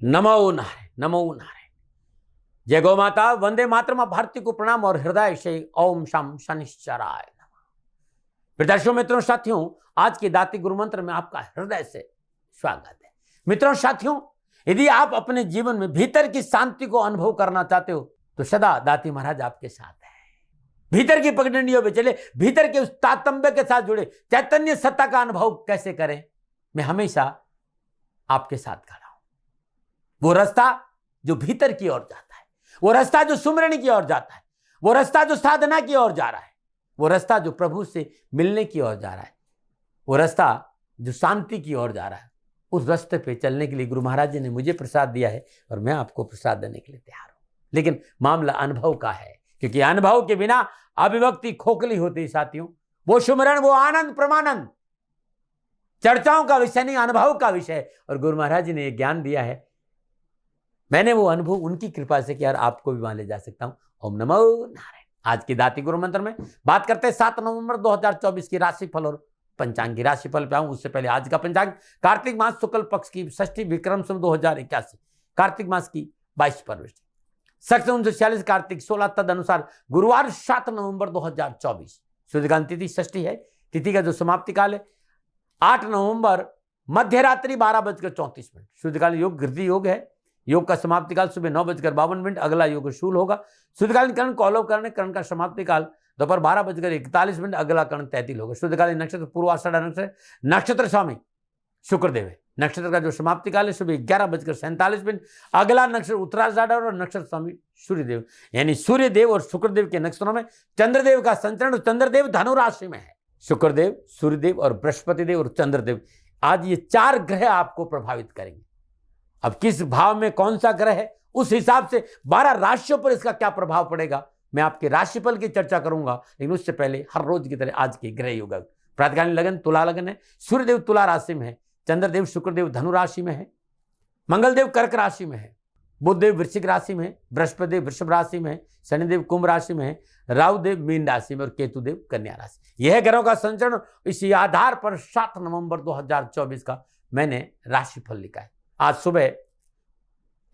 नमो नारायण, नमो नारायण। जय गौ माता, वंदे मातरम। भारती को प्रणाम और हृदय से ओम शम शनिश्चराय नमः। दर्शकों, मित्रों, साथियों, आज के दाती गुरु मंत्र में आपका हृदय से स्वागत है। मित्रों, साथियों, यदि आप अपने जीवन में भीतर की शांति को अनुभव करना चाहते हो तो सदा दाती महाराज आपके साथ है। भीतर की पगडंडियों पे चले, भीतर के उस तातंबे के साथ जुड़े, चैतन्य सत्ता का अनुभव कैसे करें, मैं हमेशा आपके साथ खड़ा हूं। वो रास्ता जो भीतर की ओर जाता है, वो रास्ता जो सुमरन की ओर जाता है, वो रास्ता जो साधना की ओर जा रहा है, वो रास्ता जो प्रभु से मिलने की ओर जा रहा है, वो रास्ता जो शांति की ओर जा रहा है, उस रास्ते पे चलने के लिए गुरु महाराज जी ने मुझे प्रसाद दिया है और मैं आपको प्रसाद देने के लिए तैयार हूं। लेकिन मामला अनुभव का है, क्योंकि अनुभव के बिना अभिव्यक्ति खोखली होती है। साथियों, वो सुमरण, वो आनंद प्रमानंद चर्चाओं का विषय नहीं, अनुभव का विषय। और गुरु महाराज जी ने यह ज्ञान दिया है, मैंने वो अनुभव उनकी कृपा से किया, आपको भी वहां ले जा सकता हूं। ओम नमो नारायण। आज की दाती गुरु मंत्र में बात करते हैं 7 नवंबर 2024 की राशिफल और पंचांग की राशिफल पे आऊं। उससे पहले आज का पंचांग कार्तिक मास शुक्ल पक्ष की षष्ठी विक्रम संवत 2081, कार्तिक मास की 22 फरवरी, सख्त 1946 कार्तिक 16 तद अनुसार गुरुवार 7 नवंबर 2024। सूर्यकांत तिथि षष्ठी है। तिथि का जो समाप्ति काल है 8 नवंबर मध्यरात्रि 12:34। सूर्यकालीन योग गृद्धि योग है। योग का समाप्ति काल सुबह 9:52। अगला योग शूल होगा। शुद्धकालीन कर्ण कौलव कर्ण, कर्ण का समाप्ति काल दोपहर 12:41। अगला कर्ण तैतिल होगा। शुद्धकालीन नक्षत्र पूर्वाषाढ़ नक्षत्र, नक्षत्र स्वामी शुक्रदेव है। नक्षत्र का जो समाप्ति काल है सुबह 11:47। अगला नक्षत्र उत्तराषाढ़ और नक्षत्र स्वामी सूर्यदेव, यानी सूर्यदेव और शुक्रदेव के नक्षत्रों में चंद्रदेव का संचरण। चंद्रदेव धनु राशि में है। शुक्रदेव, सूर्यदेव और बृहस्पति देव और चंद्रदेव, आज ये 4 ग्रह आपको प्रभावित करेंगे। अब किस भाव में कौन सा ग्रह है, उस हिसाब से 12 राशियों पर इसका क्या प्रभाव पड़ेगा, मैं आपके राशिफल की चर्चा करूंगा। लेकिन उससे पहले हर रोज की तरह आज के ग्रह योग। प्रातकालीन लगन तुला लगन है। सूर्यदेव तुला राशि में है। चंद्रदेव शुक्रदेव धनु राशि में है। मंगलदेव कर्क राशि में है। बुधदेव वृश्चिक राशि में है। बृहस्पतिदेव वृषभ राशि में है। शनिदेव कुंभ राशि में है। राहुदेव मीन राशि में और केतुदेव कन्या राशि। यह ग्रहों का संचरण। इसी आधार पर 7 नवंबर 2024 का मैंने राशिफल लिखा है। आज सुबह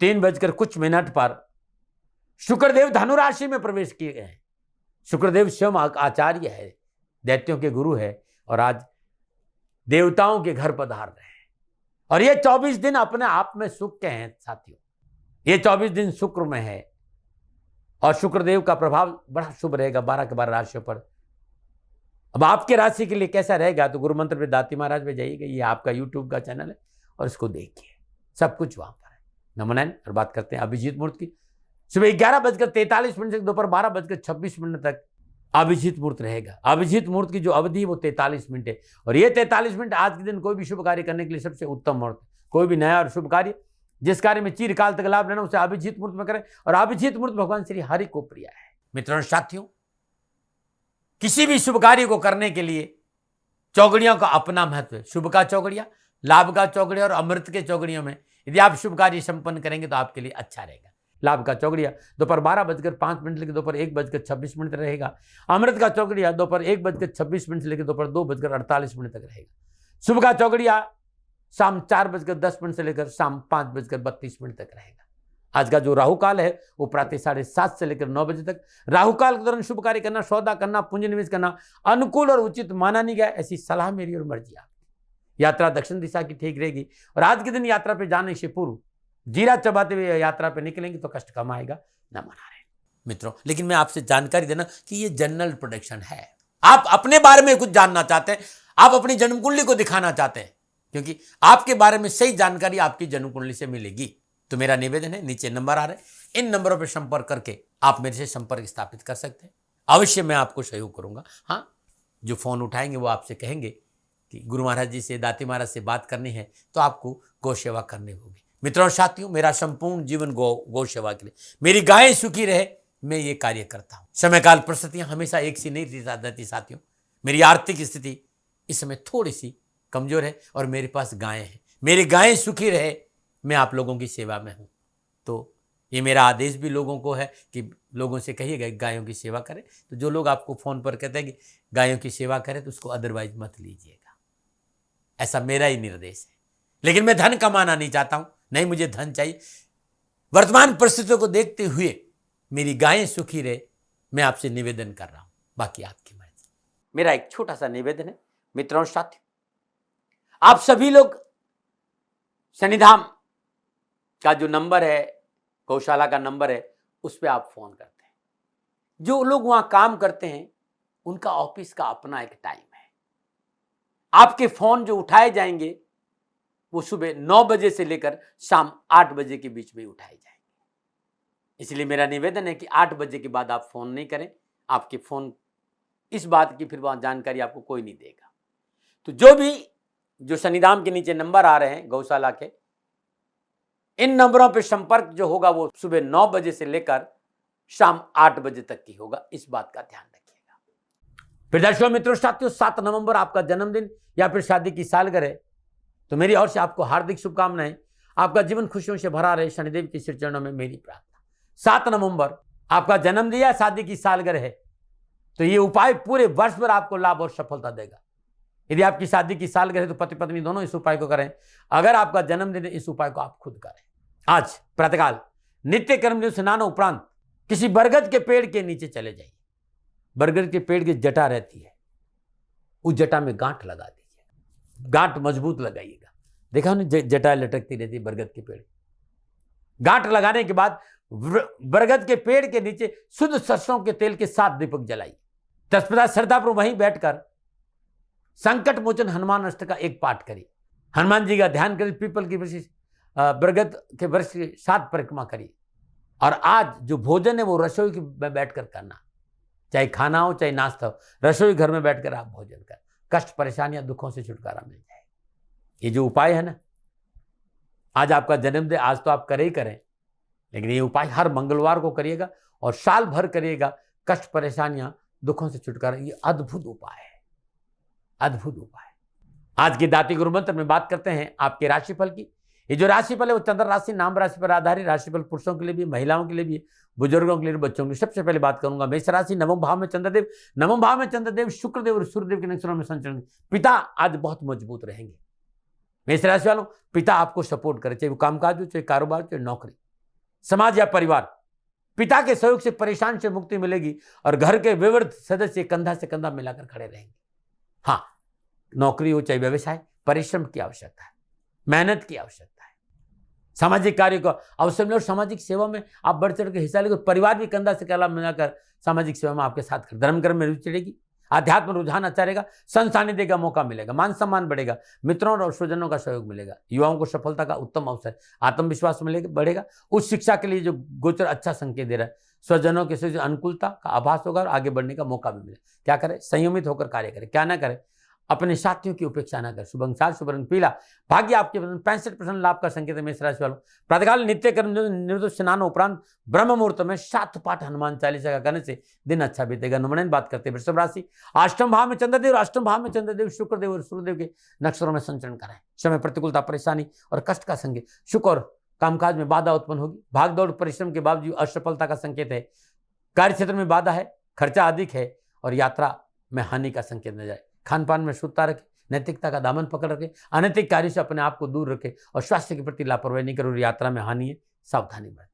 3:00 पर शुक्रदेव धनु राशि में प्रवेश किए गए हैं। शुक्रदेव स्वयं आचार्य है, दैत्यों के गुरु है, और आज देवताओं के घर पधार रहे हैं। और ये 24 दिन अपने आप में सुख के हैं। साथियों, ये 24 दिन शुक्र में है और शुक्रदेव का प्रभाव बड़ा शुभ रहेगा 12 के 12 राशियों पर। अब आपके राशि के लिए कैसा रहेगा तो गुरु मंत्र पे दाती महाराज में जाइएगा। ये आपका यूट्यूब का चैनल है और इसको देखिए, सब कुछ वहां पर है। नमो नारायण। और बात करते हैं अभिजीत मुहूर्त की। सुबह 11:43 से दोपहर 12:26 तक अभिजीत मुहूर्त रहेगा। अभिजीत मुहूर्त की जो अवधि वो 43 मिनट है। और ये 43 मिनट आज के दिन कोई भी शुभ कार्य करने के लिए सबसे उत्तम मुहूर्त है। कोई भी नया और शुभ कार्य जिस कार्य में चिरकाल तक लाभ लेना उसे अभिजीत मुहूर्त में करें। और अभिजीत मुहूर्त भगवान श्री हरि को प्रिय है। मित्रों, साथियों, किसी भी शुभ कार्य को करने के लिए चौगड़ियों का अपना महत्व है। शुभ का चौगड़िया, लाभ का चौगड़िया और अमृत के चौगड़ियों में यदि आप शुभ कार्य संपन्न करेंगे तो आपके लिए अच्छा रहेगा। लाभ का चौगड़िया दोपहर 12:05 लेकर दोपहर 1:26 रहेगा। अमृत का चौगड़िया दोपहर 1:26 लेकर दोपहर 2:48 तक रहेगा। शुभ का चौगड़िया शाम 4:10 से लेकर शाम 5:32 तक रहेगा। आज का जो राहु काल है वो प्रातः 7:30 से लेकर 9 बजे तक। राहु काल के दौरान शुभ कार्य करना, सौदा करना, पूंजी निवेश करना अनुकूल और उचित माना नहीं गया। ऐसी सलाह मेरी और मर्जी आपकी। यात्रा दक्षिण दिशा की ठीक रहेगी। और आज के दिन यात्रा पे जाने से पूर्व जीरा चबाते हुए यात्रा पे निकलेंगे तो कष्ट कम आएगा। नमो नारायण। मित्रों, लेकिन मैं आपसे जानकारी देना कि ये जनरल प्रोडिक्शन है। आप अपने बारे में कुछ जानना चाहते हैं, आप अपनी जन्म कुंडली को दिखाना चाहते हैं, क्योंकि आपके बारे में सही जानकारी आपकी जन्म कुंडली से मिलेगी। तो मेरा निवेदन है, नीचे नंबर आ रहे हैं, इन नंबरों पर संपर्क करके आप मेरे से संपर्क स्थापित कर सकते हैं। अवश्य मैं आपको सहयोग करूंगा। हाँ, जो फोन उठाएंगे वो आपसे कहेंगे कि गुरु महाराज जी से, दाती महाराज से बात करनी है तो आपको गौ सेवा करनी होगी। मित्रों, साथियों, मेरा संपूर्ण जीवन गौ सेवा के लिए, मेरी गायें सुखी रहे, मैं ये कार्य करता हूं। समय काल परिस्थितियां हमेशा एक सी नहीं रहती। साथियों, मेरी आर्थिक स्थिति इस समय थोड़ी सी कमजोर है और मेरे पास गायें हैं। मेरी गायें सुखी रहे, मैं आप लोगों की सेवा में हूं। तो ये मेरा आदेश भी लोगों को है कि लोगों से कहिएगा गायों की सेवा करें। तो जो लोग आपको फोन पर कहते हैं कि गायों की सेवा करें तो उसको अदरवाइज मत लीजिएगा, ऐसा मेरा ही निर्देश है। लेकिन मैं धन कमाना नहीं चाहता हूं, नहीं मुझे धन चाहिए। वर्तमान परिस्थितियों को देखते हुए मेरी गायें सुखी रहे, मैं आपसे निवेदन कर रहा हूं, बाकी आपकी मर्जी। मेरा एक छोटा सा निवेदन है मित्रों और साथियों, आप सभी लोग शनिधाम का जो नंबर है, गौशाला का नंबर है, उस पर आप फोन करते हैं। जो लोग वहां काम करते हैं उनका ऑफिस का अपना एक टाइम है। आपके फोन जो उठाए जाएंगे वो सुबह 9 बजे से लेकर शाम 8 बजे के बीच में उठाए जाएंगे। इसलिए मेरा निवेदन है कि 8 बजे के बाद आप फोन नहीं करें। आपके फोन इस बात की फिर वहां जानकारी आपको कोई नहीं देगा। तो जो शनिधाम के नीचे नंबर आ रहे हैं गौशाला के, इन नंबरों पर संपर्क जो होगा वो सुबह 9 बजे से लेकर शाम 8 बजे तक की होगा। इस बात का ध्यान रखिएगा। फिर दर्शकों मित्रों साथियों, 7 नवंबर आपका जन्मदिन या फिर शादी की सालगिरह है, तो मेरी ओर से आपको हार्दिक शुभकामनाएं। आपका जीवन खुशियों से भरा रहे, शनिदेव के श्री चरणों में मेरी प्रार्थना। 7 नवंबर आपका जन्मदिन या शादी की सालगिरह है, तो ये उपाय पूरे वर्ष भर आपको लाभ और सफलता देगा। यदि आपकी शादी की सालगिरह है तो पति पत्नी दोनों इस उपाय को करें। अगर आपका जन्मदिन है, इस उपाय को आप खुद करें। आज प्रातःकाल नित्य कर्म स्नान उपरांत किसी बरगद के पेड़ के नीचे चले जाइए। बरगद के पेड़ की जटा रहती है, उस जटा में गांठ लगा दीजिए। गांठ मजबूत लगाइएगा। देखा ना, जटा लटकती रहती है बरगद के पेड़। गांठ लगाने के बाद बरगद के पेड़ के नीचे शुद्ध सरसों के तेल के 7 दीपक जलाइए। तत्पश्चात श्रद्धापूर्वक वहीं बैठकर संकट मोचन हनुमान अष्टक का एक पाठ करिए। हनुमान जी का ध्यान करिए। पीपल की वृक्ष, बरगद के वृक्ष की 7 परिक्रमा करिए। और आज जो भोजन है वो रसोई में बैठकर करना, चाहे खाना हो चाहे नाश्ता हो, रसोई घर में बैठकर आप भोजन कर। कष्ट परेशानियां दुखों से छुटकारा मिल जाए। ये जो उपाय है ना, आज आपका जन्मदिन, आज तो आप करें ही करें, लेकिन ये उपाय हर मंगलवार को करिएगा और साल भर करिएगा। कष्ट परेशानियां दुखों से छुटकारा, ये अद्भुत उपाय है, अद्भुत उपाय। आज की दाती गुरु मंत्र में बात करते हैं आपके राशिफल की। ये जो राशिफल है वो चंद्र राशि, नाम राशि पर आधारित राशिफल पुरुषों के लिए भी, महिलाओं के लिए भी, बुजुर्गों के लिए, बच्चों के लिए। सबसे पहले बात करूंगा मेष राशि, नवम भाव में चंद्रदेव। नवम भाव में चंद्रदेव शुक्रदेव और सूर्यदेव के नक्षत्रों में संचरण। पिता आज बहुत मजबूत रहेंगे। मेष राशि वालों, पिता आपको सपोर्ट करे, चाहे वो कामकाज हो, चाहे कारोबार, चाहे नौकरी, समाज या परिवार। पिता के सहयोग से परेशान से मुक्ति मिलेगी और घर के विवृद्ध सदस्य कंधा से कंधा मिलाकर खड़े रहेंगे। हाँ, नौकरी हो चाहे व्यवसाय, परिश्रम की आवश्यकता है, मेहनत की आवश्यकता है। सामाजिक कार्य को अवसर मिले और सामाजिक सेवा में आप बढ़ चढ़ के हिस्सा लेकर परिवार भी कंधा से कंधा मिलाकर सामाजिक सेवा में आपके साथ कर। धर्म कर्म में रुचि चढ़ेगी, आध्यात्म रुझान अच्छा रहेगा, संत सानिध्य का मौका मिलेगा, मान सम्मान बढ़ेगा, मित्रों और स्वजनों का सहयोग मिलेगा। युवाओं को सफलता का उत्तम अवसर, आत्मविश्वास मिलेगा, बढ़ेगा। उच्च शिक्षा के लिए जो गोचर अच्छा संकेत दे रहा है, स्वजनों के से अनुकूलता का आभास होगा और आगे बढ़ने का मौका भी मिलेगा। क्या करें? संयमित होकर कार्य करें। क्या ना करें? अपने साथियों की उपेक्षा न कर। शुभ अंक 7, शुभ रंग पीला। भाग्य आपके 65% लाभ का संकेत है मेष राशि वालों। प्रातःकाल नित्य कर्म निवृत्त स्नान उपरांत ब्रह्म मुहूर्त में 7 पाठ हनुमान चालीसा का करने से दिन अच्छा बीतेगा। नमन बात करते हैं वृषभ राशि, अष्टम भाव में चंद्रदेव, अष्टम भाव में चंद्रदेव शुक्रदेव और सूर्यदेव के नक्षत्रों में संचरण कराएं। समय प्रतिकूलता, परेशानी और कष्ट का संकेत। सुख और कामकाज में बाधा उत्पन्न होगी। भाग दौड़ परिश्रम के बावजूद असफलता का संकेत है। कार्य क्षेत्र में बाधा है, खर्चा अधिक है और यात्रा में हानि का संकेत न जाए। खान पान में शुद्धता रखें, नैतिकता का दामन पकड़ रखें, अनैतिक कार्य से अपने आप को दूर रखें और स्वास्थ्य के प्रति लापरवाही नहीं करें और यात्रा में हानि है, सावधानी बरतें।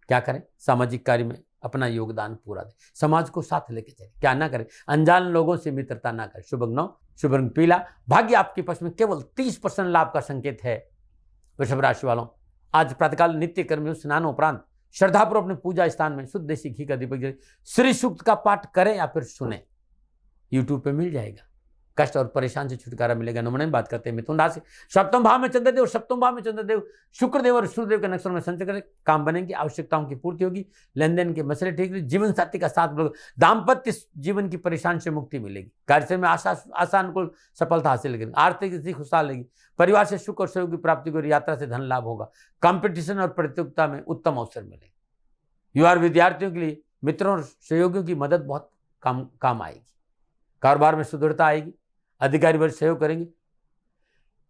क्या करें? सामाजिक कार्य में अपना योगदान पूरा दें, समाज को साथ लेके चलें। क्या ना करें? अनजान लोगों से मित्रता ना करें। शुभ अंक 9, शुभ रंग पीला। भाग्य आपके पक्ष में केवल 30% लाभ का संकेत है। वृषभ राशि वालों, आज प्रातःकाल नित्य कर्म स्नान उपरांत श्रद्धापूर्वक अपने पूजा स्थान में शुद्ध देसी घी का दीपक जलाएं। श्री सूक्त का पाठ करें या फिर सुने, यूट्यूब पे मिल जाएगा। कष्ट और परेशान से छुटकारा मिलेगा। नमूने बात करते हैं मिथुन राशि, सप्तम भाव में चंद्रदेव, सप्तम भाव में चंद्रदेव शुक्रदेव और सूर्यदेव के नक्षत्रों में संचरण करें। काम बनेंगे, आवश्यकताओं की पूर्ति होगी, लेन देन के मसले ठीक रहेंगे, जीवन साथी का साथ मिलेगा, दाम्पत्य जीवन की परेशानी से मुक्ति मिलेगी। कार्य में आशानुकूल सफलता हासिल करेंगे। आर्थिक स्थिति खुशहाल रहेगी। परिवार से सुख और सहयोग की प्राप्ति को, यात्रा से धन लाभ होगा। कॉम्पिटिशन और प्रतियोगिता में उत्तम अवसर मिलेंगे। युवा विद्यार्थियों के लिए मित्रों और सहयोगियों की मदद बहुत काम आएगी। कारोबार में सुदृढ़ता आएगी। अधिकारी वर्ग सहयोग करेंगे।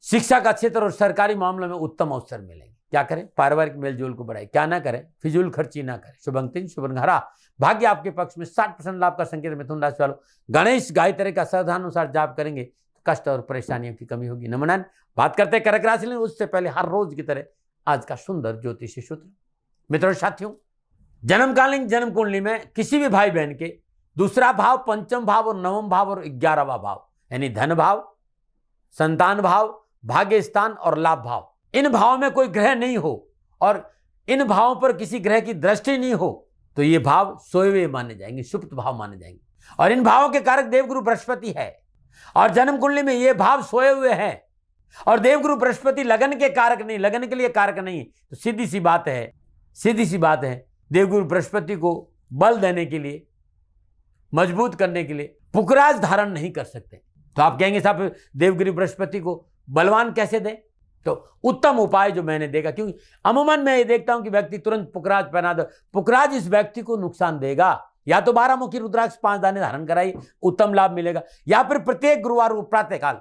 शिक्षा का क्षेत्र और सरकारी मामलों में उत्तम अवसर मिलेंगे। क्या करें? पारिवारिक मेलजोल को बढ़ाएं। क्या ना करें? फिजूल खर्ची ना करें। शुभ अंक 3, शुभ रंग हरा। भाग्य आपके पक्ष में 60% लाभ का संकेत। मिथुन राशि वालों, गणेश गायत्री का सावधानुसार जाप करेंगे तो कष्ट और परेशानियों की कमी होगी। नमन बात करते हैं कर्क राशि में। उससे पहले हर रोज की तरह आज का सुंदर ज्योतिषी सूत्र। मित्रों साथियों, जन्मकालीन जन्म कुंडली में किसी भी भाई बहन के दूसरा भाव, पंचम भाव और नवम भाव और 11वां भाव यानी धन भाव, संतान भाव, भाग्य स्थान और लाभ भाव, इन भावों में कोई ग्रह नहीं हो और इन भावों पर किसी ग्रह की दृष्टि नहीं हो तो ये भाव सोए हुए माने जाएंगे, सुप्त भाव माने जाएंगे। और इन भावों के कारक देवगुरु बृहस्पति है और जन्म कुंडली में ये भाव सोए हुए हैं और देवगुरु बृहस्पति लगन के कारक नहीं, लगन के लिए कारक नहीं। तो सीधी सी बात है देवगुरु बृहस्पति को बल देने के लिए, मजबूत करने के लिए पुखराज धारण नहीं कर सकते। तो आप कहेंगे साहब देवगुरु बृहस्पति को बलवान कैसे दें? तो उत्तम उपाय जो मैंने देखा, क्योंकि अमूमन मैं ये देखता हूं कि व्यक्ति तुरंत पुखराज पहना दो, पुखराज इस व्यक्ति को नुकसान देगा। या तो 12 मुखी रुद्राक्ष 5 दाने धारण कराई, उत्तम लाभ मिलेगा, या फिर प्रत्येक गुरुवार को प्रातःकाल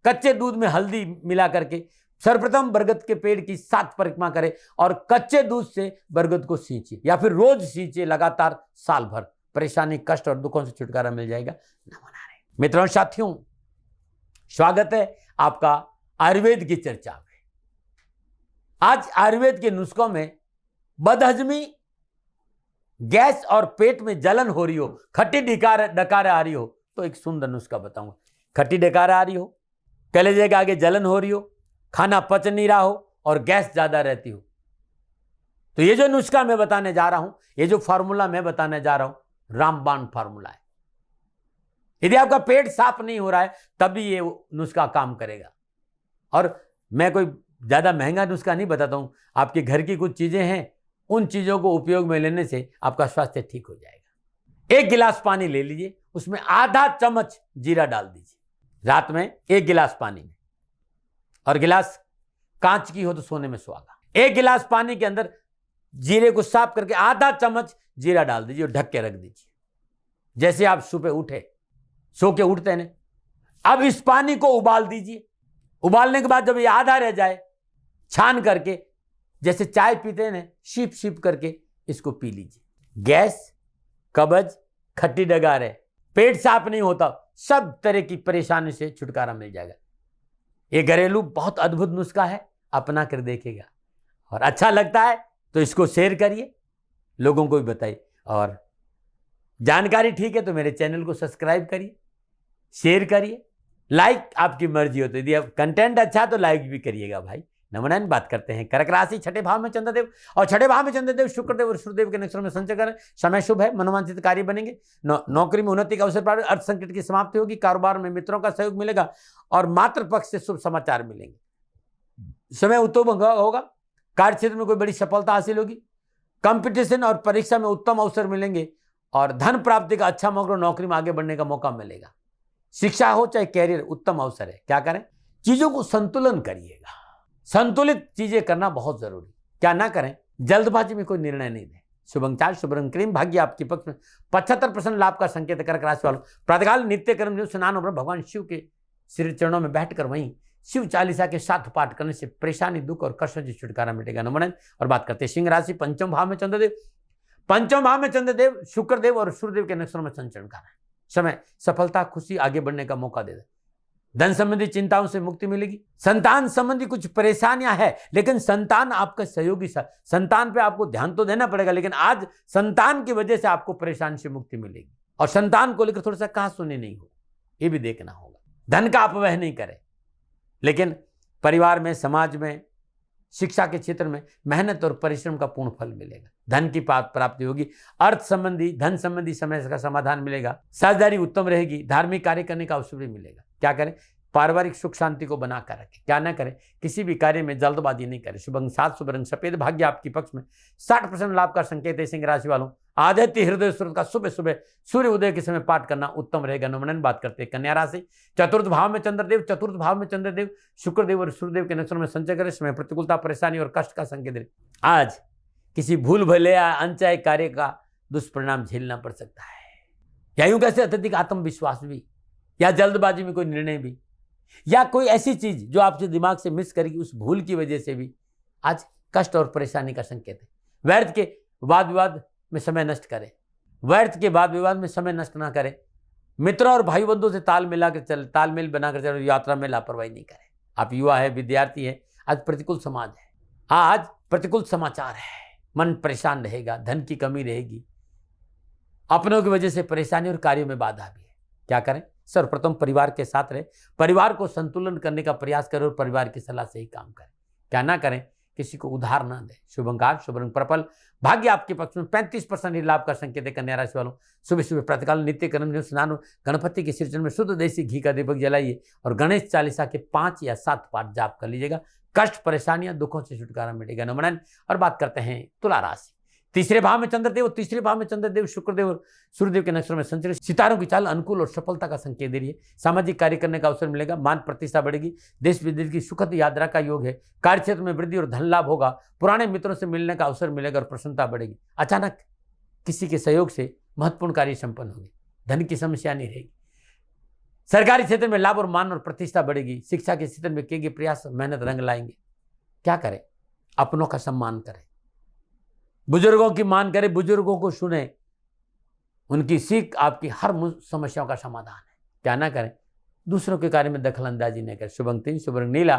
कच्चे दूध में हल्दी मिला करके सर्वप्रथम बरगद के पेड़ की 7 परिक्रमा करे और कच्चे दूध से बरगद को सींचे, या फिर रोज सींचे लगातार साल भर, परेशानी, कष्ट और दुखों से छुटकारा मिल जाएगा। नमो नारायण। मित्रों साथियों, स्वागत है आपका आयुर्वेद की चर्चा में। आज आयुर्वेद के नुस्खों में बदहजमी, गैस और पेट में जलन हो रही हो, खट्टी डकार आ रही हो तो एक सुंदर नुस्खा बताऊंगा। खट्टी डकार आ रही हो, कलेजे के आगे जलन हो रही हो, खाना पच नहीं रहा हो और गैस ज्यादा रहती हो, तो ये जो नुस्खा मैं बताने जा रहा हूं, ये जो फार्मूला मैं बताने जा रहा हूं, रामबाण फार्मूला है। यदि आपका पेट साफ नहीं हो रहा है तब भी ये नुस्खा काम करेगा। और मैं कोई ज्यादा महंगा नुस्खा नहीं बताता हूं, आपके घर की कुछ चीजें हैं, उन चीजों को उपयोग में लेने से आपका स्वास्थ्य ठीक हो जाएगा। 1 गिलास पानी ले लीजिए, उसमें आधा चम्मच जीरा डाल दीजिए। रात में 1 गिलास पानी में, और गिलास कांच की हो तो सोने में सुहागा। 1 गिलास पानी के अंदर जीरे को साफ करके आधा चम्मच जीरा डाल दीजिए और ढक के रख दीजिए। जैसे आप सुबह उठे, सो के उठते हैं, अब इस पानी को उबाल दीजिए। उबालने के बाद जब ये आधा रह जाए, छान करके जैसे चाय पीते हैं ना, शिप शिप करके इसको पी लीजिए। गैस, कब्ज, खट्टी डगार है, पेट साफ नहीं होता, सब तरह की परेशानी से छुटकारा मिल जाएगा। ये घरेलू बहुत अद्भुत नुस्खा है, अपना कर देखेगा और अच्छा लगता है तो इसको शेयर करिए, लोगों को भी बताइए। और जानकारी ठीक है तो मेरे चैनल को सब्सक्राइब करिए, शेयर करिए, लाइक आपकी मर्जी हो तो, यदि आप कंटेंट अच्छा तो लाइक भी करिएगा भाई। नमोनारायण। बात करते हैं कर्क राशि, 6ठे भाव में चंद्रदेव, और 6ठे भाव में चंद्रदेव शुक्रदेव और सूर्यदेव के नक्षत्रों में संचय करें। समय शुभ है, मनोवांछित कार्य बनेंगे, नौकरी में उन्नति का अवसर प्राप्त, अर्थ संकट की समाप्ति होगी, कारोबार में मित्रों का सहयोग मिलेगा और मातृ पक्ष से शुभ समाचार मिलेंगे। समय उत्तम होगा, कार्य क्षेत्र में कोई बड़ी सफलता हासिल होगी, कंपटीशन और परीक्षा में उत्तम अवसर मिलेंगे और धन प्राप्ति का अच्छा मौका, नौकरी में आगे बढ़ने का मौका मिलेगा। शिक्षा हो चाहे कैरियर, उत्तम अवसर है। क्या करें? चीजों को संतुलन करिएगा, संतुलित चीजें करना बहुत जरूरी। क्या ना करें? जल्दबाजी में कोई निर्णय नहीं दें। शुभ अंक 4, शुभ रंग क्रीम, भाग्य आपके पक्ष में, 75% लाभ का संकेत कर्क राशि वालों। प्रातःकाल नित्य कर्म जो स्नान और भगवान शिव के श्री चरणों में बैठकर वहीं शिव चालीसा के साथ पाठ करने से परेशानी, दुख और कष्ट से छुटकारा मिलेगा। नमन। और बात करते हैं सिंह राशि, पंचम भाव में चंद्रदेव, पंचम भाव में चंद्रदेव, शुक्रदेव और सूर्यदेव के नक्षत्रों में संचरण कर रहे हैं। समय सफलता, खुशी, आगे बढ़ने का मौका दे दे। धन संबंधी चिंताओं से मुक्ति मिलेगी। संतान संबंधी कुछ परेशानियां हैं, लेकिन संतान आपका सहयोगी, संतान पे आपको ध्यान तो देना पड़ेगा, लेकिन आज संतान की वजह से आपको परेशानी से मुक्ति मिलेगी। और संतान को लेकर थोड़ा सा कहां सुनी नहीं हो, ये भी देखना होगा। धन का अपव्यय नहीं करें, लेकिन परिवार में, समाज में, शिक्षा के क्षेत्र में मेहनत और परिश्रम का पूर्ण फल मिलेगा। धन की प्राप्ति होगी। अर्थ संबंधी, धन संबंधी समस्या का समाधान मिलेगा। साझेदारी उत्तम रहेगी। धार्मिक कार्य करने का अवसर भी मिलेगा। क्या करें? पारिवारिक सुख शांति को बनाकर रखें। क्या ना करें? किसी भी कार्य में जल्दबाजी नहीं करें। शुभ अंक 7, शुभ रंग सफेद, भाग्य आपके पक्ष में, 60% लाभ का संकेत है। सिंह राशि वालों, आदित्य हृदय स्रोत का सुबह सुबह सूर्य उदय के समय पाठ करना उत्तम रहेगा। नमन। बात करते हैं कन्या राशि, चतुर्थ भाव में चंद्रदेव, चतुर्थ भाव में चंद्रदेव, शुक्रदेव और सूर्यदेव के नक्षत्र में संचय करें। समय प्रतिकूलता, परेशानी और कष्ट का संकेत है। आज किसी भूल भले या अनचाहे कार्य का दुष्परिणाम झेलना पड़ सकता है, या यूं कैसे अत्यधिक आत्मविश्वास भी, या जल्दबाजी में कोई निर्णय भी, या कोई ऐसी चीज जो आपके दिमाग से मिस करेगी, उस भूल की वजह से भी आज कष्ट और परेशानी का संकेत है। व्यर्थ के वाद विवाद में समय नष्ट करें, व्यर्थ के वाद विवाद में समय नष्ट ना करें। मित्रों और भाई बंधुओं से तालमेल बनाकर चले, यात्रा में लापरवाही नहीं करें। आप युवा है, विद्यार्थी है, आज प्रतिकूल समाज है, आज प्रतिकूल समाचार है, मन परेशान रहेगा, धन की कमी रहेगी, अपनों की वजह से परेशानी और कार्यों में बाधा भी है। क्या करें? सर्वप्रथम परिवार के साथ रहे, परिवार को संतुलन करने का प्रयास करें और परिवार की सलाह से ही काम करें। क्या ना करें? किसी को उधार ना दें। शुभ अंक आज, शुभ रंग पर्पल। भाग्य आपके पक्ष में 35% लाभ का संकेत है। कन्या राशि वालों, सुबह सुबह प्रातःकाल नित्य कर्म स्नान, गणपति के सिरजन में शुद्ध देसी घी का दीपक जलाइए और गणेश चालीसा के 5 या 7 पाठ जाप कर लीजिएगा। कष्ट, परेशानियां, दुखों से छुटकारा मिलेगा। नमन। और बात करते हैं तुला राशि। तीसरे भाव में चंद्रदेव, तीसरे भाव में चंद्रदेव शुक्रदेव और सूर्यदेव के नक्षत्र में संचरण, सितारों की चाल अनुकूल और सफलता का संकेत दे रही है। सामाजिक कार्य करने का अवसर मिलेगा, मान प्रतिष्ठा बढ़ेगी, देश विदेश की सुखद यात्रा का योग है, कार्य क्षेत्र में वृद्धि और धन लाभ होगा, पुराने मित्रों से मिलने का अवसर मिलेगा और प्रसन्नता बढ़ेगी। अचानक किसी के सहयोग से महत्वपूर्ण कार्य संपन्न होंगे, धन की समस्या नहीं रहेगी, सरकारी क्षेत्र में लाभ और मान और प्रतिष्ठा बढ़ेगी, शिक्षा के क्षेत्र में किए गए प्रयास मेहनत रंग लाएंगे। क्या करें? अपनों का सम्मान करें, बुजुर्गों की मान करें, बुजुर्गों को सुने, उनकी सीख आपकी हर समस्याओं का समाधान है। क्या ना करें? दूसरों के कार्य में दखल अंदाजी न करें। शुभ अंक 3, शुभ रंग नीला।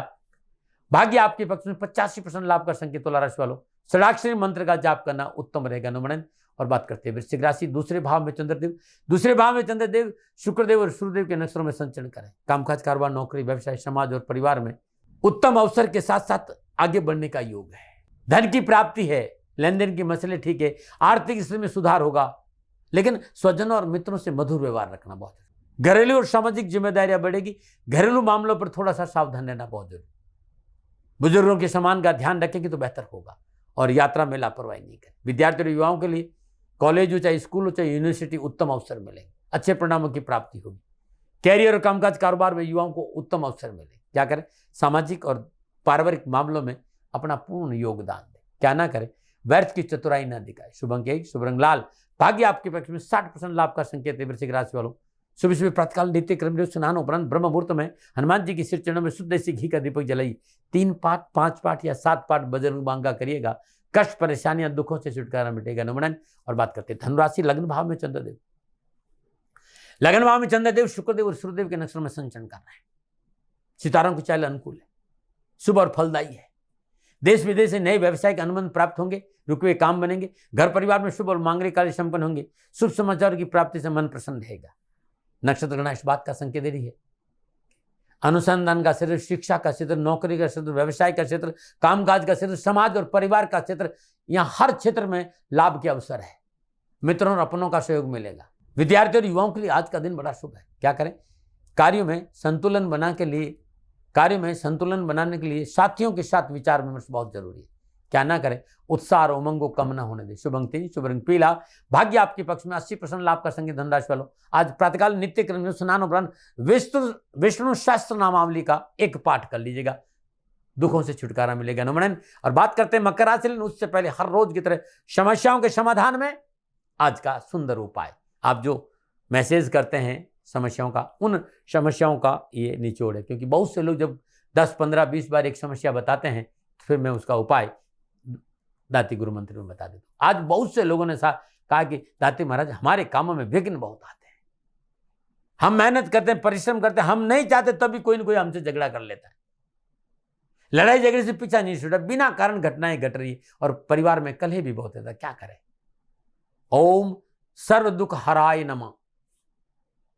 भाग्य आपके पक्ष में 85% लाभ का संकेत। तुला राशि वालों, षडाक्षरी मंत्र का जाप करना उत्तम रहेगा। नमन। और बात करते हैं वृश्चिक राशि। दूसरे भाव में चंद्रदेव, दूसरे भाव में चंद्रदेव शुक्रदेव और सूर्यदेव के नक्षत्रों में संचरण करें। कामकाज, कारोबार, नौकरी, व्यवसाय, समाज और परिवार में उत्तम अवसर के साथ साथ आगे बढ़ने का योग है। धन की प्राप्ति है, लेन देन के मसले ठीक है, आर्थिक स्थिति में सुधार होगा, लेकिन स्वजनों और मित्रों से मधुर व्यवहार रखना बहुत जरूरी। घरेलू और सामाजिक जिम्मेदारियां बढ़ेगी, घरेलू मामलों पर थोड़ा सा सावधान रहना बहुत जरूरी। बुजुर्गों के सम्मान का ध्यान रखेंगे तो बेहतर होगा और यात्रा में लापरवाही नहीं करें। विद्यार्थियों और युवाओं के लिए कॉलेज हो, चाहे स्कूल हो, चाहे यूनिवर्सिटी, उत्तम अवसर मिलेंगे, अच्छे परिणामों की प्राप्ति होगी। कैरियर और कामकाज, कारोबार में युवाओं को उत्तम अवसर मिले। क्या करें? सामाजिक और पारिवारिक मामलों में अपना पूर्ण योगदान दें। क्या ना करें? व्यर्थ की चतुराई न दिखाए। शुभ अंक 1, शुभ रंग लाल। भाग्य आपके पक्ष में 60% लाभ का संकेत है। वृश्चिक राशि वालों, सुबह सुबह प्रातःकाल नित्य क्रम स्नान उपरांत ब्रह्म मुहूर्त में हनुमान जी के सिर चरणों में शुद्ध देसी घी का दीपक जलाइए। 3 पाठ, 5 पाठ या 7 पाठ बजरंग बाण का करिएगा। कष्ट, परेशानियां, दुखों से छुटकारा मिटेगा। नमन। और बात करते हैं धनुराशि। लग्न भाव में चंद्रदेव, लग्न भाव में चंद्रदेव शुक्रदेव और सूर्यदेव के नक्षत्र में संचरण कर रहे हैं। सितारों की चाल अनुकूल है, शुभ और फलदायी है। देश विदेश से नए व्यवसायिक अनुबंध प्राप्त होंगे, रुके हुए काम बनेंगे, घर परिवार में शुभ और मांगलिक कार्य संपन्न होंगे, शुभ समाचारों की प्राप्ति से मन प्रसन्न रहेगा। नक्षत्र गणना इस बात का संकेत दे रही है, अनुसंधान का क्षेत्र, शिक्षा का क्षेत्र, नौकरी का क्षेत्र, व्यवसाय का क्षेत्र, कामकाज का क्षेत्र, समाज और परिवार का क्षेत्र, यहाँ हर क्षेत्र में लाभ के अवसर है। मित्रों और अपनों का सहयोग मिलेगा। विद्यार्थियों और युवाओं के लिए आज का दिन बड़ा शुभ है। क्या करें? कार्यों में संतुलन बनाने के लिए साथियों के साथ विचार विमर्श बहुत जरूरी है। क्या ना करें? उत्साह और उमंग को कम ना होने दें। शुभ अंक 3, शुभ रंग पीला। भाग्य आपके पक्ष में 80% लाभ का संकेत। धनराशि वालों, आज प्रातःकाल नित्य क्रम स्नान उपरांत विष्णु शास्त्र नामावली का 1 पाठ कर लीजिएगा, दुखों से छुटकारा मिलेगा। नमन। और बात करते हैं मकर राशि। उससे पहले हर रोज की तरह समस्याओं के समाधान में आज का सुंदर उपाय, आप जो मैसेज करते हैं समस्याओं का, उन समस्याओं का ये निचोड़ है। क्योंकि बहुत से लोग जब 10, 15, 20 बार एक समस्या बताते हैं तो फिर मैं उसका उपाय दाती गुरु मंत्र में बता देता हूँ। आज बहुत से लोगों ने कहा कि दाती महाराज, हमारे कामों में विघ्न बहुत आते हैं, हम मेहनत करते हैं, परिश्रम करते हैं, हम नहीं चाहते तभी कोई ना कोई हमसे झगड़ा कर लेता है। लड़ाई झगड़े से पीछा नहीं छूटा, बिना कारण घटनाएं घट रही और परिवार में कलह भी बहुत होता है। क्या करें? ओम सर्व दुख हराय नमः,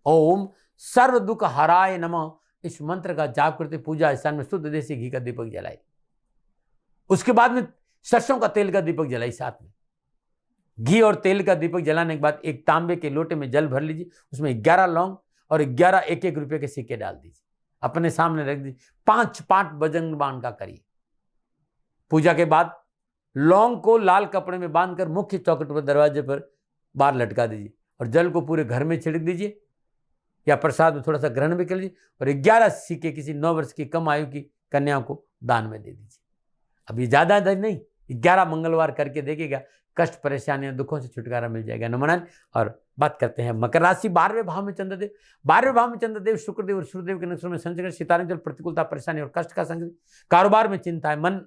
ओम सर्व दुख हराय नमः, इस मंत्र का जाप करते पूजा स्थान में शुद्ध देसी घी का दीपक जलाए। उसके बाद में सरसों का तेल का दीपक जलाई। साथ में घी और तेल का दीपक जलाने के बाद एक तांबे के लोटे में जल भर लीजिए, उसमें 11 लौंग और 11 1-1 रुपए के सिक्के डाल दीजिए, अपने सामने रख दीजिए। 5 पाठ बजरंग बाण का करिए। पूजा के बाद लौंग को लाल कपड़े में बांधकर मुख्य चौखट पर, दरवाजे पर बाहर लटका दीजिए और जल को पूरे घर में छिड़क दीजिए या प्रसाद में थोड़ा सा ग्रहण भी कर लीजिए और 11 सिक्के किसी 9 वर्ष की कम आयु की कन्या को दान में दे दीजिए। अभी ज्यादा दिन नहीं, 11 मंगलवार करके देखिएगा, कष्ट, परेशानियां, दुखों से छुटकारा मिल जाएगा। नमन। और बात करते हैं मकर राशि। 12वें भाव में चंद्रदेव, 12वें भाव में चंद्रदेव शुक्रदेव और सूर्यदेव के नक्षत्र में संचरण, सितारे जल प्रतिकूलता, परेशानी और कष्ट का संकेत। कारोबार में चिंता है, मन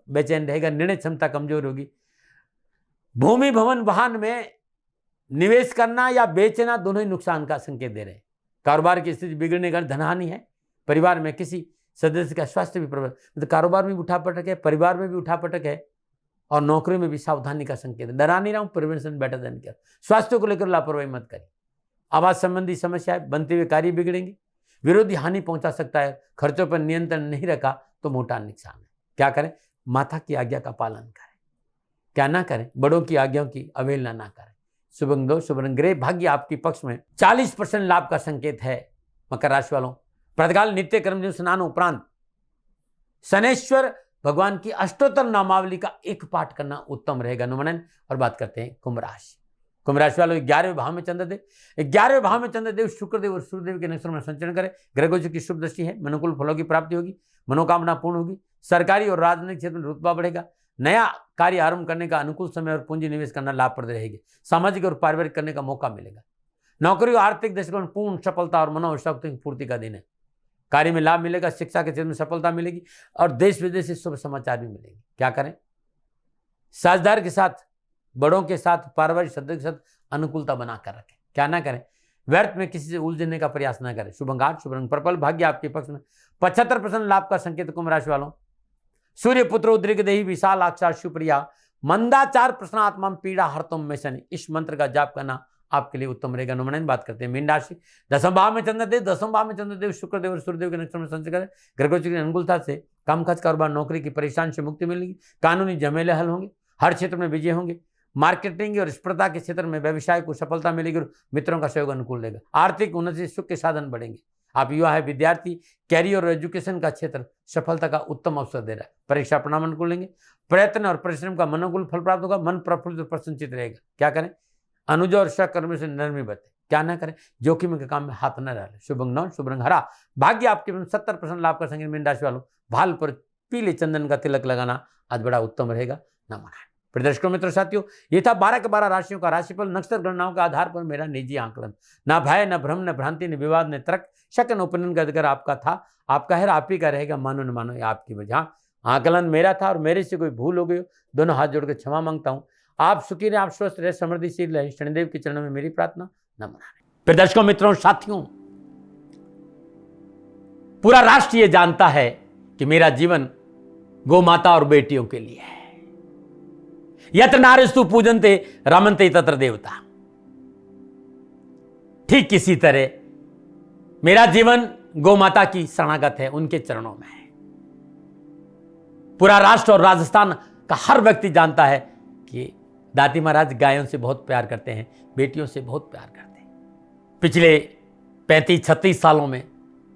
बेचैन रहेगा, निर्णय क्षमता कमजोर होगी। भूमि, भवन, वाहन में निवेश करना या बेचना दोनों ही नुकसान का संकेत दे रहे हैं। कारोबार की स्थिति बिगड़ने का, धनहानि है। परिवार में किसी सदस्य का स्वास्थ्य भी प्रभावित, मतलब कारोबार में भी उठापटक है, परिवार में भी उठापटक है और नौकरी में भी सावधानी का संकेत है। डरा नहीं रहा हूँ, प्रिवेंशन बेटर देन केयर। स्वास्थ्य को लेकर लापरवाही मत करिए। आवाज संबंधी समस्याएं, बनते हुए कार्य बिगड़ेंगे, विरोधी हानि पहुंचा सकता है। खर्चों पर नियंत्रण नहीं रखा तो मोटा नुकसान है। क्या करें? माता की आज्ञा का पालन करें। क्या ना करें? बड़ों की आज्ञाओं की अवहेलना ना करें। शुभ अंक 2, शुभ रंग ग्रे, भाग्य आपके पक्ष में। 40% लाभ का संकेत है मकर राशि वालों। प्रातःकाल नित्य कर्म स्नान उपरांत शनेश्वर भगवान की अष्टोत्तर नामावली का एक पाठ करना उत्तम रहेगा अनुमनन। और बात करते हैं कुंभ राशि। कुंभ राशि वालों 11वें भाव में चंद्रदेव, 11वें भाव में चंद्रदेव शुक्रदेव और सूर्यदेव के नक्षत्र में संचरण करें। ग्रह गोचर की शुभ दृष्टि है, अनुकूल फलों की प्राप्ति होगी, मनोकामना पूर्ण होगी, सरकारी और राजनीतिक क्षेत्र में रुतबा बढ़ेगा, नया कार्य आरंभ करने का अनुकूल समय और पूंजी निवेश करना लाभप्रद रहेगी, सामाजिक और पारिवारिक करने का मौका मिलेगा। नौकरी और आर्थिक दृष्टिकोण पूर्ण सफलता और मनोवैश्विक की पूर्ति का दिन है। कार्य में लाभ मिलेगा, शिक्षा के क्षेत्र में सफलता मिलेगी और देश विदेश से शुभ समाचार भी मिलेंगे। क्या करें? साझेदार के साथ, बड़ों के साथ, पारिवारिक सदस्य के साथ अनुकूलता बनाकर रखें। क्या ना करें? व्यर्थ में किसी से उलझने का प्रयास न करें। शुभ अंक 8, शुभ रंग पर्पल, भाग्य आपके पक्ष में। 75% लाभ का संकेत कुंभ राशि वालों। सूर्य पुत्र उद्रिक देही विशाल आक्षा सुप्रिया मंदाचार प्रश्नात्मा पीड़ा हरतुम में शनि। इस मंत्र का जाप करना आपके लिए उत्तम रहेगा अनुमनन। बात करते हैं मीन राशि। 10वें भाव में चंद्रदेव, 10वें भाव में चंद्रदेव शुक्रदेव और सूर्यदेव के नक्षत्र में संचरण करें। ग्रह गोचर की अनुकूलता से काम काज कारोबार नौकरी की परेशानी से मुक्ति मिलेगी, कानूनी झमेले हल होंगे, हर क्षेत्र में विजय होंगे, मार्केटिंग और स्पर्धा के क्षेत्र में व्यवसाय को सफलता मिलेगी और मित्रों का सहयोग अनुकूल रहेगा। आर्थिक उन्नति, सुख के साधन बढ़ेंगे। आप युवा है, विद्यार्थी, कैरियर और एजुकेशन का क्षेत्र सफलता का उत्तम अवसर दे रहा है। परीक्षा परिणाम अनुकूल लेंगे, प्रयत्न और परिश्रम का मनोकूल फल प्राप्त होगा, मन प्रफुल्लित और प्रसन्नचित रहेगा। क्या करें? अनुज और सहकर्मियों से नरमी बरतें। क्या ना करें? जोखिम के काम में हाथ न डालें। शुभ अंक 9, शुभ रंग हरा, भाग्य आपके 70% लाभ का संकेत मीन राशि वालों। भाल पर पीले चंदन का तिलक लगाना आज बड़ा उत्तम रहेगा। नमन। प्रदर्शकों मित्र साथियों, ये था 12 के 12 राशियों का राशिफल नक्षत्र गणनाओं के आधार पर मेरा निजी आंकलन। ना भय, न भ्रम, न भ्रांति, न विवाद, न तर्क, शक, न उपनयन का अधिकार आपका था, आपका है, आप ही का रहेगा। मानो न मानो, ये आपकी वजह। आंकलन मेरा था और मेरे से कोई भूल हो गई, दोनों हाथ जोड़कर क्षमा मांगता हूँ। आप सुखी रहे, आप स्वस्थ रहे, समृद्धिशील रहे, शनिदेव के चरणों में मेरी प्रार्थना। नमन। प्रदर्शकों मित्रों साथियों, पूरा राष्ट्र ये जानता है कि मेरा जीवन गौ माता और बेटियों के लिए है। यत्र नारीस्तु पूजन्ते रमन्ते तत्र देवता। ठीक इसी तरह मेरा जीवन गौ माता की शरणागत है, उनके चरणों में है। पूरा राष्ट्र और राजस्थान का हर व्यक्ति जानता है कि दादी महाराज गायों से बहुत प्यार करते हैं, बेटियों से बहुत प्यार करते हैं। पिछले 35-36 सालों में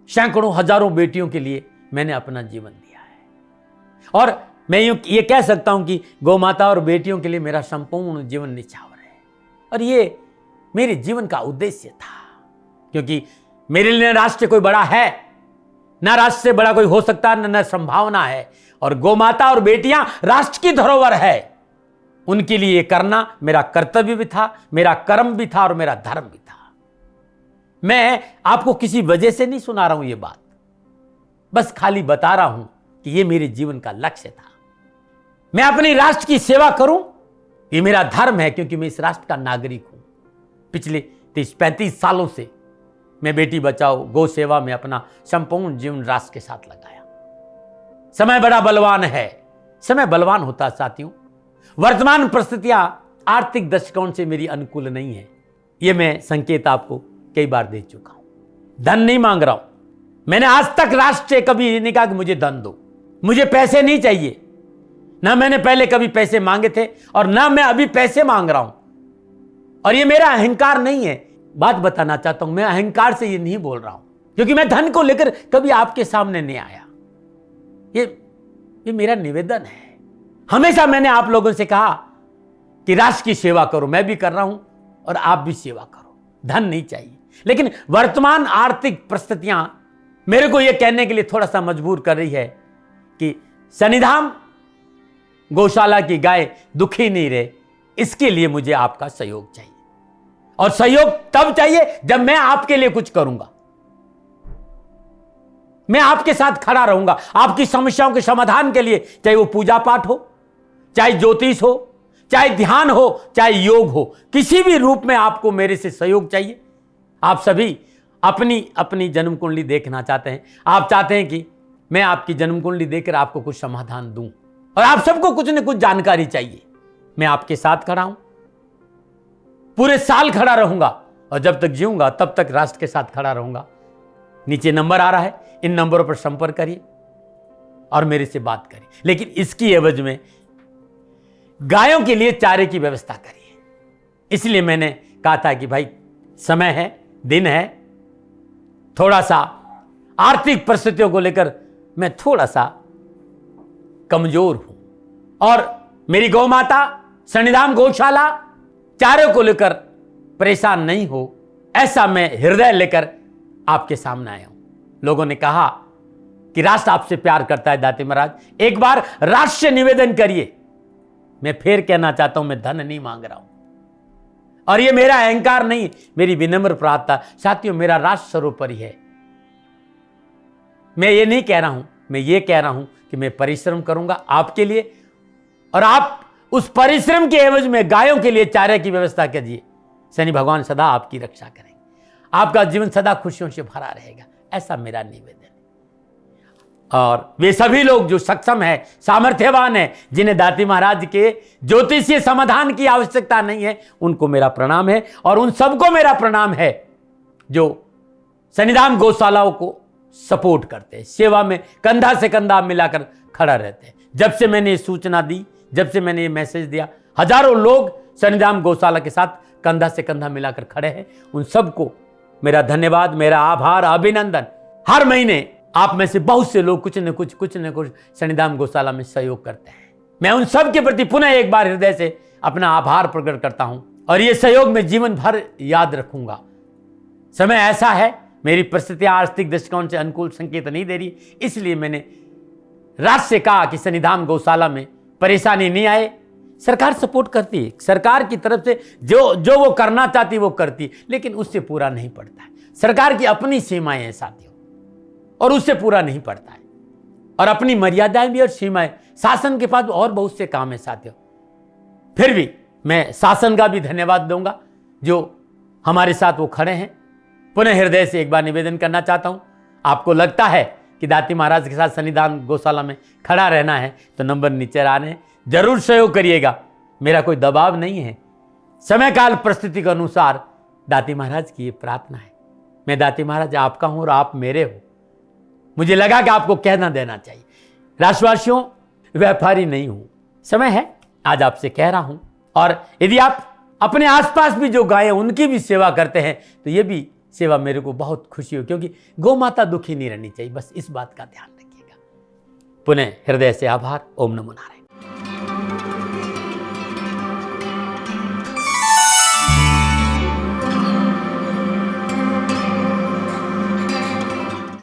सैकड़ों हजारों बेटियों के लिए मैंने अपना जीवन दिया है और मैं ये कह सकता हूं कि गौ माता और बेटियों के लिए मेरा संपूर्ण जीवन निछावर है। और ये मेरे जीवन का उद्देश्य था, क्योंकि मेरे लिए न राष्ट्र कोई बड़ा है, न राष्ट्र से बड़ा कोई हो सकता है, न संभावना है। और गौ माता और बेटियां राष्ट्र की धरोहर है। उनके लिए ये करना मेरा कर्तव्य भी था, मेरा कर्म भी था और मेरा धर्म भी था। मैं आपको किसी वजह से नहीं सुना रहा हूं ये बात, बस खाली बता रहा हूं कि ये मेरे जीवन का लक्ष्य था। मैं अपने राष्ट्र की सेवा करूं, ये मेरा धर्म है, क्योंकि मैं इस राष्ट्र का नागरिक हूं। पिछले 30-35 सालों से मैं बेटी बचाओ, गौ सेवा में अपना संपूर्ण जीवन राष्ट्र के साथ लगाया। समय बड़ा बलवान है, समय बलवान होता साथियों। वर्तमान परिस्थितियां आर्थिक दृष्टिकोण से मेरी अनुकूल नहीं है, यह मैं संकेत आपको कई बार दे चुका हूं। धन नहीं मांग रहा हूं। मैंने आज तक राष्ट्र से कभी नहीं कहा कि मुझे धन दो, मुझे पैसे नहीं चाहिए। ना मैंने पहले कभी पैसे मांगे थे और ना मैं अभी पैसे मांग रहा हूं। और ये मेरा अहंकार नहीं है। बात बताना चाहता हूं, मैं अहंकार से ये नहीं बोल रहा हूं, क्योंकि मैं धन को लेकर कभी आपके सामने नहीं आया। ये मेरा निवेदन है। हमेशा मैंने आप लोगों से कहा कि राष्ट्र की सेवा करो, मैं भी कर रहा हूं और आप भी सेवा करो। धन नहीं चाहिए, लेकिन वर्तमान आर्थिक परिस्थितियां मेरे को यह कहने के लिए थोड़ा सा मजबूर कर रही है कि शनिधाम गौशाला की गाय दुखी नहीं रहे, इसके लिए मुझे आपका सहयोग चाहिए। और सहयोग तब चाहिए जब मैं आपके लिए कुछ करूंगा। मैं आपके साथ खड़ा रहूंगा, आपकी समस्याओं के समाधान के लिए, चाहे वो पूजा पाठ हो, चाहे ज्योतिष हो, चाहे ध्यान हो, चाहे योग हो, किसी भी रूप में आपको मेरे से सहयोग चाहिए। आप सभी अपनी अपनी जन्म कुंडली देखना चाहते हैं। आप चाहते हैं कि मैं आपकी जन्म कुंडली देकर आपको कुछ समाधान दूं, और आप सबको कुछ न कुछ जानकारी चाहिए, मैं आपके साथ खड़ा हूं, पूरे साल खड़ा रहूंगा, और जब तक जीऊंगा तब तक राष्ट्र के साथ खड़ा रहूंगा। नीचे नंबर आ रहा है, इन नंबरों पर संपर्क करिए और मेरे से बात करिए, लेकिन इसकी एवज में गायों के लिए चारे की व्यवस्था करिए। इसलिए मैंने कहा था कि भाई समय है, दिन है, थोड़ा सा आर्थिक परिस्थितियों को लेकर मैं थोड़ा सा कमजोर हूं, और मेरी गौ माता सन्निधान गौशाला चारे को लेकर परेशान नहीं हो, ऐसा मैं हृदय लेकर आपके सामने आया हूं। लोगों ने कहा कि राष्ट्र आपसे प्यार करता है दाती महाराज, एक बार राष्ट्र से निवेदन करिए। मैं फिर कहना चाहता हूं, मैं धन नहीं मांग रहा हूं, और ये मेरा अहंकार नहीं, मेरी विनम्र प्रार्थना। साथियों, मेरा राष्ट्र सर्वोपरि है। मैं ये नहीं कह रहा हूं, मैं ये कह रहा हूं कि मैं परिश्रम करूंगा आपके लिए, और आप उस परिश्रम के एवज में गायों के लिए चारे की व्यवस्था कीजिए। शनि भगवान सदा आपकी रक्षा करेंगे, आपका जीवन सदा खुशियों से भरा रहेगा, ऐसा मेरा निवेदन है। और वे सभी लोग जो सक्षम है, सामर्थ्यवान है, जिन्हें दाती महाराज के ज्योतिषीय समाधान की आवश्यकता नहीं है, उनको मेरा प्रणाम है। और उन सबको मेरा प्रणाम है जो सन्निधान गौशालाओं को सपोर्ट करते हैं, सेवा में कंधा से कंधा मिलाकर खड़ा रहते हैं। जब से मैंने ये सूचना दी, जब से मैंने ये मैसेज दिया, हजारों लोग सन्निधान गौशाला के साथ कंधा से कंधा मिलाकर खड़े हैं। उन सबको मेरा धन्यवाद, मेरा आभार, अभिनंदन। हर महीने आप में से बहुत से लोग कुछ न कुछ सन्निधान गौशाला में सहयोग करते हैं। मैं उन सब के प्रति पुनः एक बार हृदय से अपना आभार प्रकट करता हूं, और ये सहयोग मैं जीवन भर याद रखूंगा। समय ऐसा है, मेरी परिस्थितियां आर्थिक दृष्टिकोण से अनुकूल संकेत नहीं दे रही, इसलिए मैंने राष्ट्र से कहा कि सन्निधान गौशाला में परेशानी नहीं आए। सरकार सपोर्ट करती है, सरकार की तरफ से जो वो करना चाहती वो करती, लेकिन उससे पूरा नहीं पड़ता है। सरकार की अपनी सीमाएं हैं साथियों, और उससे पूरा नहीं पड़ता है, और अपनी मर्यादाएं भी और सीमाएं। शासन के पास और बहुत से काम है साथियों। फिर भी मैं शासन का भी धन्यवाद दूंगा जो हमारे साथ वो खड़े हैं। पुनः हृदय से एक बार निवेदन करना चाहता हूं, आपको लगता है कि दाती महाराज के साथ सन्निधान गौशाला में खड़ा रहना है तो नंबर नीचे आ रहे हैं, जरूर सहयोग करिएगा। मेरा कोई दबाव नहीं है, समय काल परिस्थिति के अनुसार दाती महाराज की ये प्रार्थना है। मैं दाती महाराज आपका हूं और आप मेरे हो। मुझे लगा कि आपको कहना देना चाहिए। राष्ट्रवासियों, व्यापारी नहीं हूं, समय है आज आपसे कह रहा हूं। और यदि आप अपने आसपास भी जो गाय उनकी भी सेवा करते हैं तो ये भी सेवा मेरे को बहुत खुशी हो, क्योंकि गौ माता दुखी नहीं रहनी चाहिए। बस इस बात का ध्यान रखिएगा। पुनः हृदय से आभार। ओम नमो नारायण।